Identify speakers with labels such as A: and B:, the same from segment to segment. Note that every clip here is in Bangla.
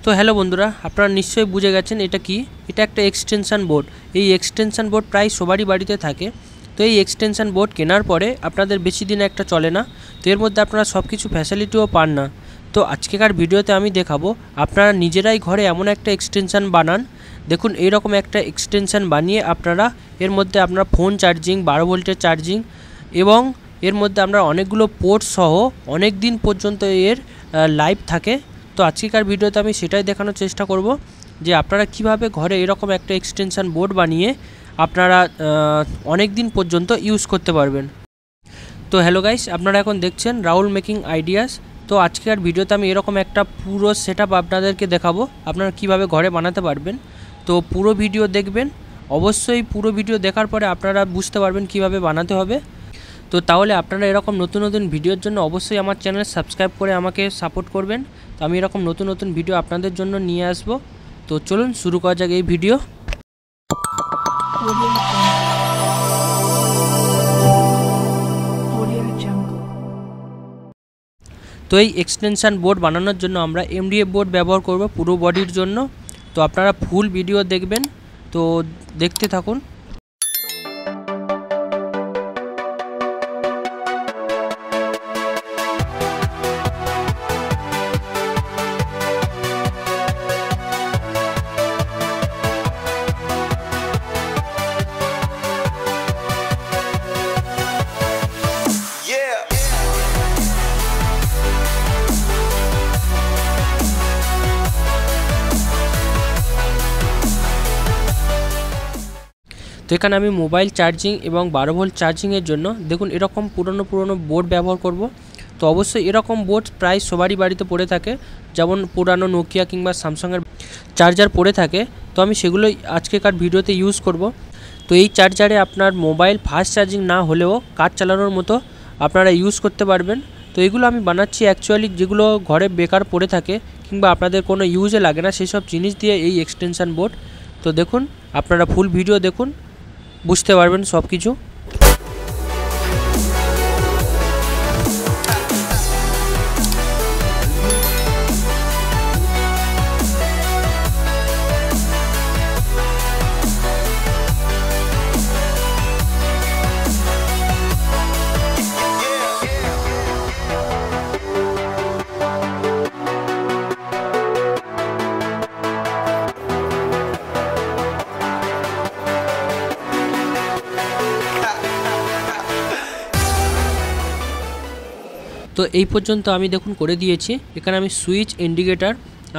A: তো হ্যালো বন্ধুরা, আপনারা নিশ্চয়ই বুঝে গেছেন এটা কি। এটা একটা এক্সটেনশন বোর্ড। এই এক্সটেনশন বোর্ড প্রায় সবারই বাড়িতে থাকে। তো এই এক্সটেনশন বোর্ড কেনার পরে আপনাদের বেশি দিন একটা চলে না, তো এর মধ্যে আপনারা সব কিছু ফ্যাসিলিটিও পান না। তো আজকেকার ভিডিওতে আমি দেখাবো আপনারা নিজেরাই ঘরে এমন একটা এক্সটেনশন বানান। দেখুন এইরকম একটা এক্সটেনশন বানিয়ে আপনারা এর মধ্যে আপনার ফোন চার্জিং, 12 ভোল্টের চার্জিং এবং এর মধ্যে আমরা অনেকগুলো পোর্ট সহ অনেক দিন পর্যন্ত এর লাইফ থাকে। তো আজকেকার ভিডিওতে আমি সেটাই দেখানোর চেষ্টা করব যে আপনারা কিভাবে ঘরে এরকম একটা এক্সটেনশন বোর্ড বানিয়ে আপনারা অনেক দিন পর্যন্ত ইউজ করতে পারবেন। তো হ্যালো গাইস, আপনারা এখন দেখছেন রাহুল মেকিং আইডিয়াস। তো আজকের ভিডিওতে আমি এরকম একটা পুরো সেটআপ আপনাদেরকে দেখাবো আপনারা কিভাবে ঘরে বানাতে পারবেন। তো পুরো ভিডিও দেখবেন, অবশ্যই পুরো ভিডিও দেখার পরে আপনারা বুঝতে পারবেন কিভাবে বানাতে হবে। তো তাহলে আপনারা এরকম নতুন নতুন ভিডিওর জন্য অবশ্যই আমার চ্যানেল সাবস্ক্রাইব করে আমাকে সাপোর্ট করবেন। তো আমি এরকম নতুন নতুন ভিডিও আপনাদের জন্য নিয়ে আসব। তো চলুন শুরু করা যাক এই ভিডিও। তো এই এক্সটেনশন বোর্ড বানানোর জন্য আমরা এমডিএফ বোর্ড ব্যবহার করব পুরো বডির জন্য। তো আপনারা ফুল ভিডিও দেখবেন, তো দেখতে থাকুন। তো এখানে আমি মোবাইল চার্জিং এবং 12 ভোল্ট চার্জিংয়ের জন্য দেখুন এরকম পুরনো বোর্ড ব্যবহার করব। তো অবশ্যই এরকম বোর্ড প্রায় সবারই বাড়িতে পড়ে থাকে, যেমন পুরানো নোকিয়া কিংবা স্যামসাংয়ের চার্জার পড়ে থাকে। তো আমি সেগুলোই আজকেকার ভিডিওতে ইউজ করব। তো এই চার্জারে আপনার মোবাইল ফাস্ট চার্জিং না হলেও কাজ চালানোর মতো আপনারা ইউজ করতে পারবেন। তো এগুলো আমি বানাচ্ছি অ্যাকচুয়ালি যেগুলো ঘরে বেকার পড়ে থাকে কিংবা আপনাদের কোনো ইউজে লাগে না সেসব জিনিস দিয়ে এই এক্সটেনশন বোর্ড। তো দেখুন, আপনারা ফুল ভিডিও দেখুন, বুঝতে পারবেন সব কিছু। তো এই পর্যন্ত আমি দেখুন করে দিয়েছি। এখানে আমি সুইচ, ইন্ডিকেটার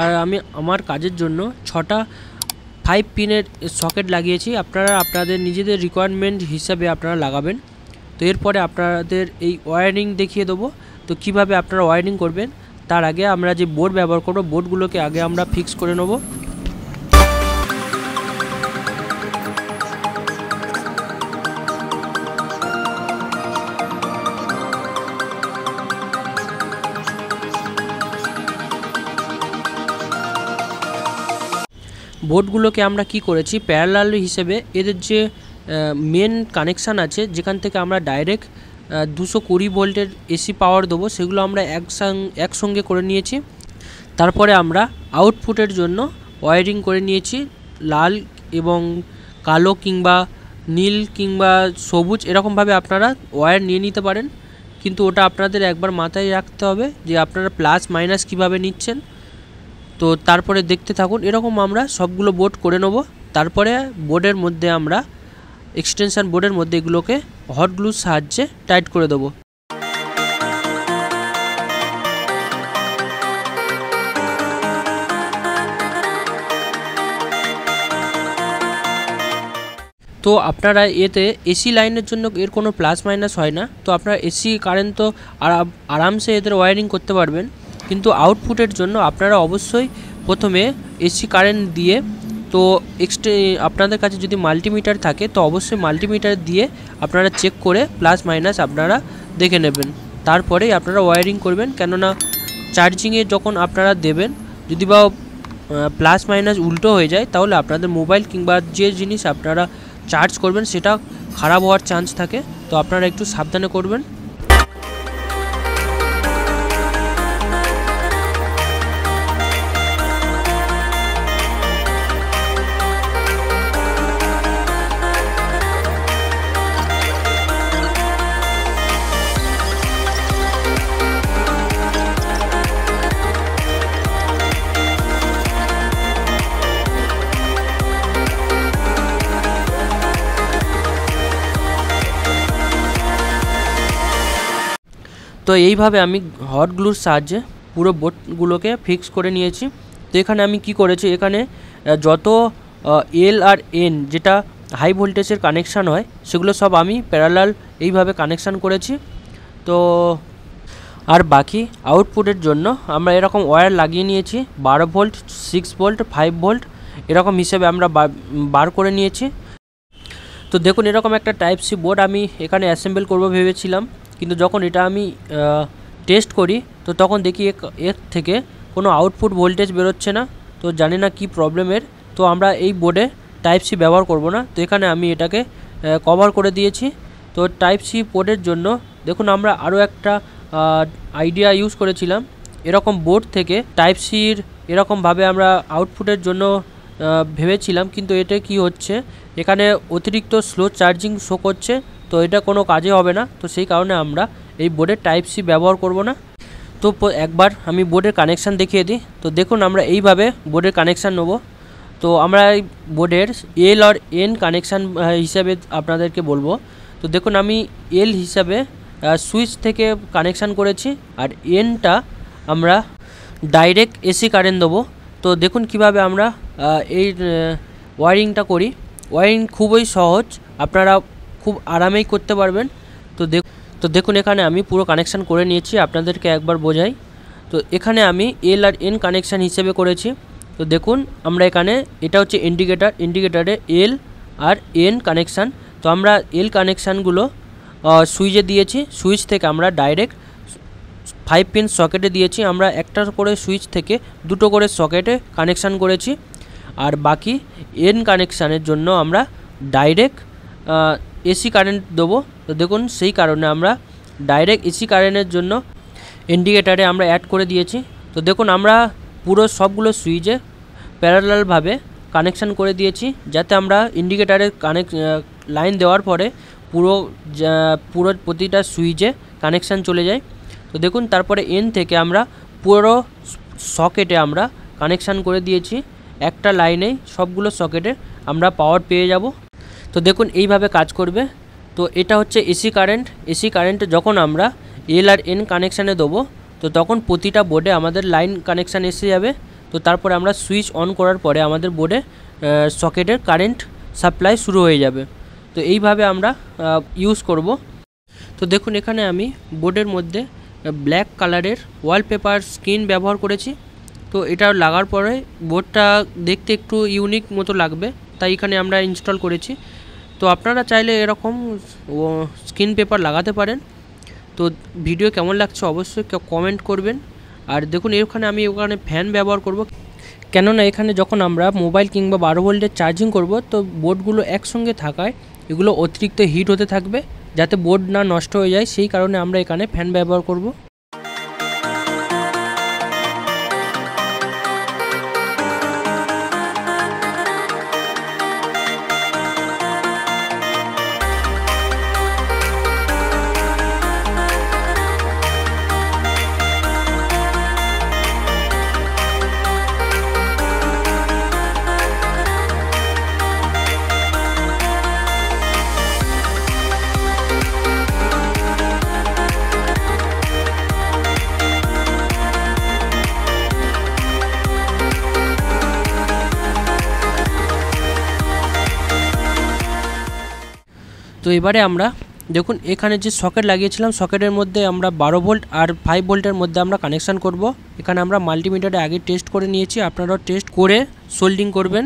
A: আর আমি আমার কাজের জন্য 6টা 5 পিনের সকেট লাগিয়েছি। আপনারা আপনাদের নিজেদের রিকোয়ারমেন্ট হিসাবে আপনারা লাগাবেন। তো এরপরে আপনাদের এই ওয়্যারিং দেখিয়ে দেবো। তো কিভাবে আপনারা ওয়্যারিং করবেন তার আগে আমরা যে বোর্ড ব্যবহার করব বোর্ডগুলোকে আগে আমরা ফিক্স করে নেব। বোর্ডগুলোকে আমরা কি করেছি, প্যারালাল হিসেবে এদের যে মেন কানেকশান আছে যেখান থেকে আমরা ডাইরেক্ট 220 ভোল্টের এসি পাওয়ার দেবো সেগুলো আমরা একসঙ্গে করে নিয়েছি। তারপরে আমরা আউটপুটের জন্য ওয়্যারিং করে নিয়েছি লাল এবং কালো কিংবা নীল কিংবা সবুজ, এরকমভাবে আপনারা ওয়্যার নিয়ে নিতে পারেন। কিন্তু ওটা আপনাদের একবার মাথায় রাখতে হবে যে আপনারা প্লাস মাইনাস কিভাবে নিচ্ছেন। তো তারপরে দেখতে থাকুন, এরকম আমরা সবগুলো বোর্ড করে নেব। তারপরে বোর্ডের মধ্যে আমরা এক্সটেনশন বোর্ডের মধ্যে এগুলোকে হট গ্লুর সাহায্যে টাইট করে দেবো। তো আপনারা এতে এসি লাইনের জন্য এর কোনো প্লাস মাইনাস হয় না। তো আপনারা এসি কারেন্ট তো আরামসে এদের ওয়্যারিং করতে পারবেন, কিন্তু আউটপুটের জন্য আপনারা অবশ্যই প্রথমে এসি কারেন্ট দিয়ে, তো আপনাদের কাছে যদি মাল্টিমিটার থাকে তো অবশ্যই মাল্টিমিটার দিয়ে আপনারা চেক করে প্লাস মাইনাস আপনারা দেখে নেবেন। তারপরেই আপনারা ওয়্যারিং করবেন, কেননা চার্জিংয়ে যখন আপনারা দেবেন যদি বা প্লাস মাইনাস উল্টো হয়ে যায় তাহলে আপনাদের মোবাইল কিংবা যে জিনিস আপনারা চার্জ করবেন সেটা খারাপ হওয়ার চান্স থাকে। তো আপনারা একটু সাবধানে করবেন। তো এইভাবে আমি হট গ্লুর সাহায্যে পুরো বোর্ডগুলোকে ফিক্স করে নিয়েছি। তো এখানে আমি কি করেছি, এখানে যত এল আর এন যেটা হাই ভোল্টেজের কানেকশান হয় সেগুলো সব আমি প্যারালাল এইভাবে কানেকশান করেছি। তো আর বাকি আউটপুটের জন্য আমরা এরকম ওয়্যার লাগিয়ে নিয়েছি 12 ভোল্ট, 6 ভোল্ট, 5 ভোল্ট এরকম হিসেবে আমরা বার করে নিয়েছি। তো দেখুন এরকম একটা টাইপ সি বোর্ড আমি এখানে অ্যাসেম্বল করব ভেবেছিলাম, কিন্তু যখন এটা আমি টেস্ট করি তো তখন দেখি এর থেকে কোনো আউটপুট ভোল্টেজ বেরোচ্ছে না। তো জানি না কি প্রবলেমের, তো আমরা এই বোর্ডে টাইপ সি ব্যবহার করব না। তো এখানে আমি এটাকে কভার করে দিয়েছি। তো টাইপ সি পোর্টের জন্য দেখুন আমরা আরও একটা আইডিয়া ইউজ করেছিলাম, এরকম বোর্ড থেকে টাইপ সির এরকমভাবে আমরা আউটপুটের জন্য ভেবেছিলাম, কিন্তু এটা কি হচ্ছে, এখানে অতিরিক্ত স্লো চার্জিং শো করছে, তো এটা কোনো কাজে হবে না। তো সেই কারণে আমরা এই বোর্ডের টাইপ সি ব্যবহার করব না। তো একবার আমি বোর্ডের কানেকশান দেখিয়ে দিই। তো দেখুন আমরা এইভাবে বোর্ডের কানেকশান নেব। তো আমরা এই বোর্ডের এল আর এন কানেকশান হিসাবে আপনাদেরকে বলবো। তো দেখুন আমি এল হিসাবে সুইচ থেকে কানেকশান করেছি, আর এনটা আমরা ডাইরেক্ট এসি কারেন্ট দেবো। তো দেখুন কিভাবে আমরা এই ওয়ারিংটা করি। ওয়ারিং খুবই সহজ, আপনারা খুব আরামেই করতে পারবেন। তো দেখুন এখানে আমি পুরো কানেকশান করে নিয়েছি, আপনাদেরকে একবার বোঝাই। তো এখানে আমি এল আর এন কানেকশান হিসেবে করেছি। তো দেখুন আমরা এখানে এটা হচ্ছে ইন্ডিকেটারে এল আর এন কানেকশান। তো আমরা এল কানেকশানগুলো সুইচে দিয়েছি, সুইচ থেকে আমরা ডাইরেক্ট 5 পিন সকেটে দিয়েছি। আমরা একটা করে সুইচ থেকে দুটো করে সকেটে কানেকশান করেছি, আর বাকি এন কানেকশানের জন্য আমরা ডাইরেক্ট এসি কারেন্ট দেবো। তো দেখুন সেই কারণে আমরা ডাইরেক্ট এসি কারেন্টের জন্য ইন্ডিকেটারে আমরা অ্যাড করে দিয়েছি। তো দেখুন আমরা পুরো সবগুলো সুইচে প্যারালালভাবে কানেকশান করে দিয়েছি, যাতে আমরা ইন্ডিকেটারে লাইন দেওয়ার পরে পুরো প্রতিটা সুইচে কানেকশান চলে যায়। তো দেখুন তারপরে এন থেকে আমরা পুরো সকেটে আমরা কানেকশান করে দিয়েছি, একটা লাইনেই সবগুলো সকেটে আমরা পাওয়ার পেয়ে যাব। তো দেখুন এইভাবে কাজ করবে। তো এটা হচ্ছে এসি কারেন্ট। এসি কারেন্ট যখন আমরা এল আর এন কানেকশানে দেবো, তো তখন প্রতিটা বোর্ডে আমাদের লাইন কানেকশান এসে যাবে। তো তারপরে আমরা সুইচ অন করার পরে আমাদের বোর্ডে সকেটের কারেন্ট সাপ্লাই শুরু হয়ে যাবে। তো এইভাবে আমরা ইউজ করব। তো দেখুন এখানে আমি বোর্ডের মধ্যে ব্ল্যাক কালারের ওয়ালপেপার স্ক্রিন ব্যবহার করেছি। তো এটা লাগার পরে বোর্ডটা দেখতে একটু ইউনিক মতো লাগবে, তাই এখানে আমরা ইনস্টল করেছি। তো আপনারা চাইলে এরকম স্ক্রিন পেপার লাগাতে পারেন। তো ভিডিও কেমন লাগছে অবশ্যই কমেন্ট করবেন। আর দেখুন এখানে আমি ফ্যান ব্যবহার করব, কেননা এখানে যখন আমরা মোবাইল কিংবা 12 ভোল্টের চার্জিং করব, তো বোর্ডগুলো একসঙ্গে থাকায় এগুলো অতিরিক্ত হিট হতে থাকবে, যাতে বোর্ড না নষ্ট হয়ে যায়, সেই কারণে আমরা এখানে ফ্যান ব্যবহার করব। তো এবারে আমরা দেখুন এখানে যে সকেট লাগিয়েছিলাম, সকেটের মধ্যে আমরা 12 ভোল্ট আর 5 ভোল্টের মধ্যে আমরা কানেকশান করব। এখানে আমরা মাল্টিমিটারে আগে টেস্ট করে নিয়েছি, আপনারাও টেস্ট করে সোল্ডিং করবেন।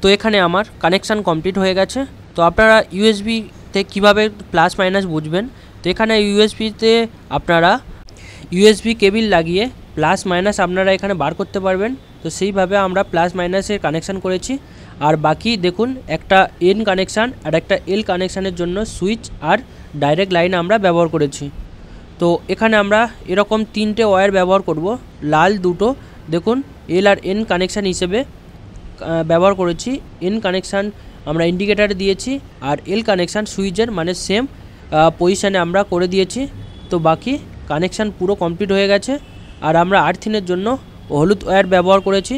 A: তো এখানে আমার কানেকশান কমপ্লিট হয়ে গেছে। তো আপনারা ইউএসবিতে কীভাবে প্লাস মাইনাস বুঝবেন, তো এখানে ইউএসবিতে আপনারা ইউএসবি কেবিল লাগিয়ে প্লাস মাইনাস আপনারা এখানে বার করতে পারবেন। তো সেইভাবে আমরা প্লাস মাইনাসের কানেকশান করেছি। আর বাকি দেখুন একটা এন কানেকশান আর একটা এল কানেকশানের জন্য সুইচ আর ডাইরেক্ট লাইন আমরা ব্যবহার করেছি। তো এখানে আমরা এরকম 3টে ওয়্যার ব্যবহার করব। লাল দুটো দেখুন এল আর এন কানেকশান হিসেবে ব্যবহার করেছি। এন কানেকশান আমরা ইন্ডিকেটারে দিয়েছি আর এল কানেকশান সুইচের মানে সেম পজিশানে আমরা করে দিয়েছি। তো বাকি কানেকশান পুরো কমপ্লিট হয়ে গেছে। আর আমরা আর্থিনের জন্য হলুদ ওয়্যার ব্যবহার করেছি।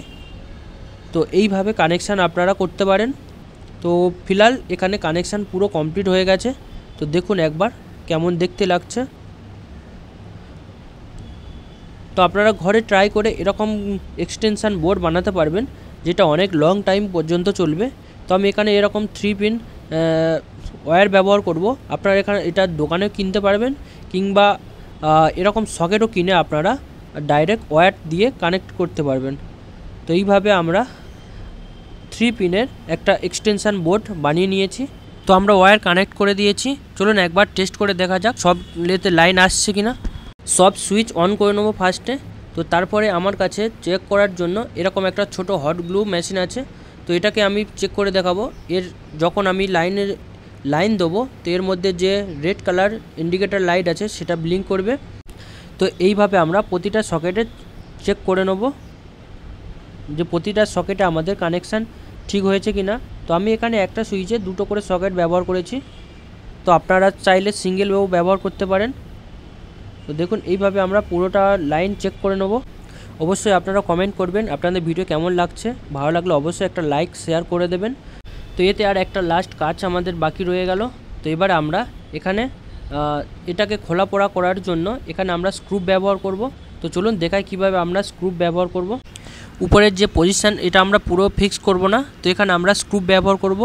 A: তো এইভাবে কানেকশান আপনারা করতে পারেন। তো ফিলহাল এখানে কানেকশান পুরো কমপ্লিট হয়ে গেছে। তো দেখুন একবার কেমন দেখতে লাগছে। তো আপনারা ঘরে ট্রাই করে এরকম এক্সটেনশান বোর্ড বানাতে পারবেন যেটা অনেক লং টাইম পর্যন্ত চলবে। তো আমি এখানে এরকম 3 পিন ওয়্যার ব্যবহার করব। আপনারা এখানে এটা দোকানেও কিনতে পারবেন কিংবা এরকম সকেটও কিনে আপনারা ডাইরেক্ট ওয়্যার দিয়ে কানেক্ট করতে পারবেন। তো এইভাবে আমরা 3 পিনের একটা এক্সটেনশান বোর্ড বানিয়ে নিয়েছি। তো আমরা ওয়্যার কানেক্ট করে দিয়েছি। চলুন একবার টেস্ট করে দেখা যাক সব লেতে লাইন আসছে কিনা। সব সুইচ অন করে নেবো ফার্স্টে। তো তারপরে আমার কাছে চেক করার জন্য এরকম একটা ছোট হট গ্লু মেশিন আছে। তো এটাকে আমি চেক করে দেখাবো। এর যখন আমি লাইন দেবো তো এর মধ্যে যে রেড কালার ইন্ডিকেটর লাইট আছে সেটা ব্লিঙ্ক করবে। তো এইভাবে আমরা প্রতিটা সকেটে চেক করে নেব যে প্রতিটা সকেটে আমাদের কানেকশান ঠিক হয়েছে কিনা। তো আমি এখানে একটা সুইচে 2টো করে সকেট ব্যবহার করেছি। তো আপনারা চাইলে সিঙ্গেলও ব্যবহার করতে পারেন। তো দেখুন এইভাবে আমরা পুরোটা লাইন চেক করে নেব। অবশ্যই আপনারা কমেন্ট করবেন আপনাদের ভিডিও কেমন লাগছে। ভালো লাগলে অবশ্যই একটা লাইক শেয়ার করে দেবেন। তো এতে আর একটা লাস্ট কাজ আমাদের বাকি রয়ে গেল। তো এবার আমরা এখানে এটাকে খোলা পোড়া করার জন্য এখানে আমরা স্ক্রু ব্যবহার করব। তো চলুন দেখাই কিভাবে আমরা স্ক্রু ব্যবহার করব। উপরের যে পজিশান এটা আমরা পুরো ফিক্স করব না। তো এখানে আমরা স্ক্রু ব্যবহার করব,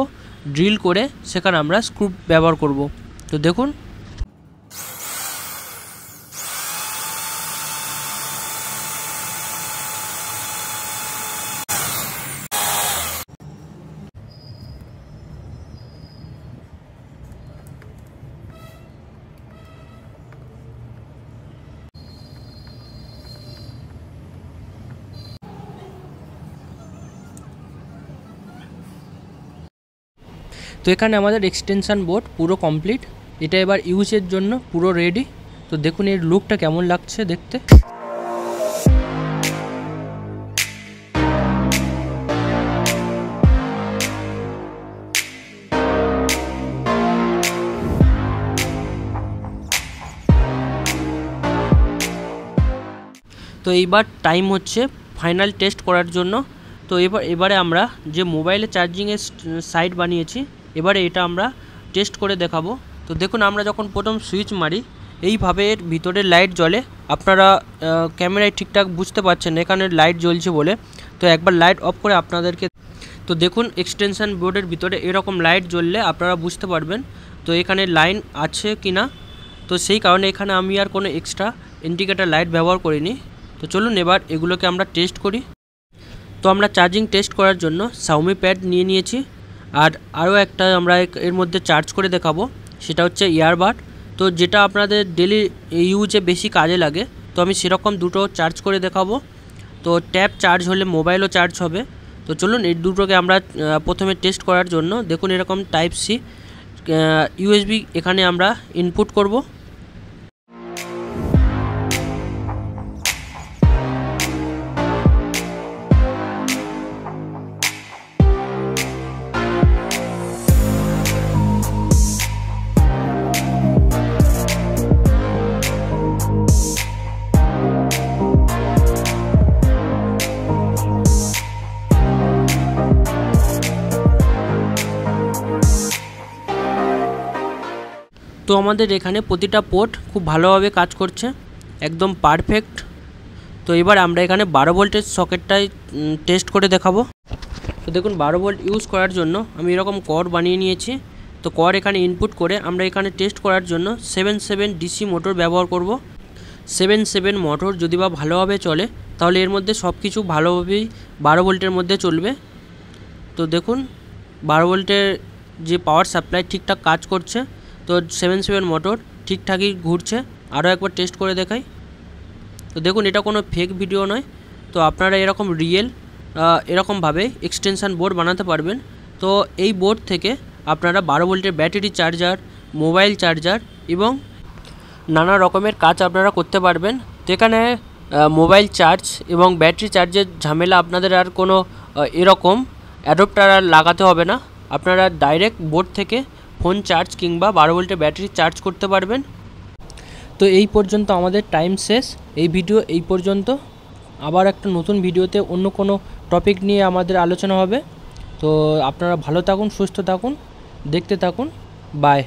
A: ড্রিল করে সেখানে আমরা স্ক্রু ব্যবহার করব। তো দেখুন তো এখানে আমাদের এক্সটেনশান বোর্ড পুরো কমপ্লিট। এটা এবার ইউজের জন্য পুরো রেডি। তো দেখুন এর লুকটা কেমন লাগছে দেখতে। তো এইবার টাইম হচ্ছে ফাইনাল টেস্ট করার জন্য। তো এবারে আমরা যে মোবাইলে চার্জিংয়ের সাইট বানিয়েছি এবারে এটা আমরা টেস্ট করে দেখাবো। তো দেখুন আমরা যখন প্রথম সুইচ মারি এইভাবে এর ভিতরে লাইট জ্বলে। আপনারা ক্যামেরায় ঠিকঠাক বুঝতে পারছেন এখানে লাইট জ্বলছে বলে। তো একবার লাইট অফ করে আপনাদেরকে তো দেখুন এক্সটেনশান বোর্ডের ভিতরে এরকম লাইট জ্বললে আপনারা বুঝতে পারবেন তো এখানে লাইন আছে কি না। তো সেই কারণে এখানে আমি আর কোনো এক্সট্রা ইন্ডিকেটর লাইট ব্যবহার করিনি। তো চলুন এবার এগুলোকে আমরা টেস্ট করি। তো আমরা চার্জিং টেস্ট করার জন্য Xiaomi প্যাড নিয়ে নিয়েছি। আর আরও একটা আমরা এর মধ্যে চার্জ করে দেখাবো, সেটা হচ্ছে ইয়ারবাড। তো যেটা আপনাদের ডেলি ইউজে বেশি কাজে লাগে। তো আমি সেরকম দুটো চার্জ করে দেখাবো। তো ট্যাব চার্জ হলে মোবাইলও চার্জ হবে। তো চলুন এই দুটোকে আমরা প্রথমে টেস্ট করার জন্য দেখুন এরকম টাইপ সি USB এখানে আমরা ইনপুট করব। তো আমাদের এখানে প্রতিটা পোর্ট খুব ভালোভাবে কাজ করছে, একদম পারফেক্ট। তো এবার আমরা এখানে 12 ভোল্টের সকেটটাই টেস্ট করে দেখাবো। তো দেখুন 12 ভোল্ট ইউজ করার জন্য আমি এরকম কর বানিয়ে নিয়েছি। তো কর এখানে ইনপুট করে আমরা এখানে টেস্ট করার জন্য 77 DC মোটর ব্যবহার করব। 77 মোটর যদি বা ভালোভাবে চলে তাহলে এর মধ্যে সব কিছু ভালোভাবেই 12 ভোল্টের মধ্যে চলবে। তো দেখুন 12 ভোল্টের যে পাওয়ার সাপ্লাই ঠিকঠাক কাজ করছে। তো 77 মোটর ঠিকঠাকই ঘুরছে। আরও একবার টেস্ট করে দেখাই। তো দেখুন এটা কোনো ফেক ভিডিও নয়। তো আপনারা এরকম রিয়েল এরকমভাবে এক্সটেনশান বোর্ড বানাতে পারবেন। তো এই বোর্ড থেকে আপনারা 12 ভোল্টের ব্যাটারি চার্জার, মোবাইল চার্জার এবং নানা রকমের কাজ আপনারা করতে পারবেন। তো এখানে মোবাইল চার্জ এবং ব্যাটারি চার্জের ঝামেলা আপনাদের আর কোনো এরকম অ্যাডাপ্টার আর লাগাতে হবে না। আপনারা ডাইরেক্ট বোর্ড থেকে ফোন চার্জ কিংবা 12 ভোল্টের ব্যাটারি চার্জ করতে পারবেন। তো এই পর্যন্ত আমাদের টাইম শেষ। এই ভিডিও এই পর্যন্ত। আবার একটা নতুন ভিডিওতে অন্য কোনো টপিক নিয়ে আমাদের আলোচনা হবে। তো আপনারা ভালো থাকুন, সুস্থ থাকুন, দেখতে থাকুন। বাই।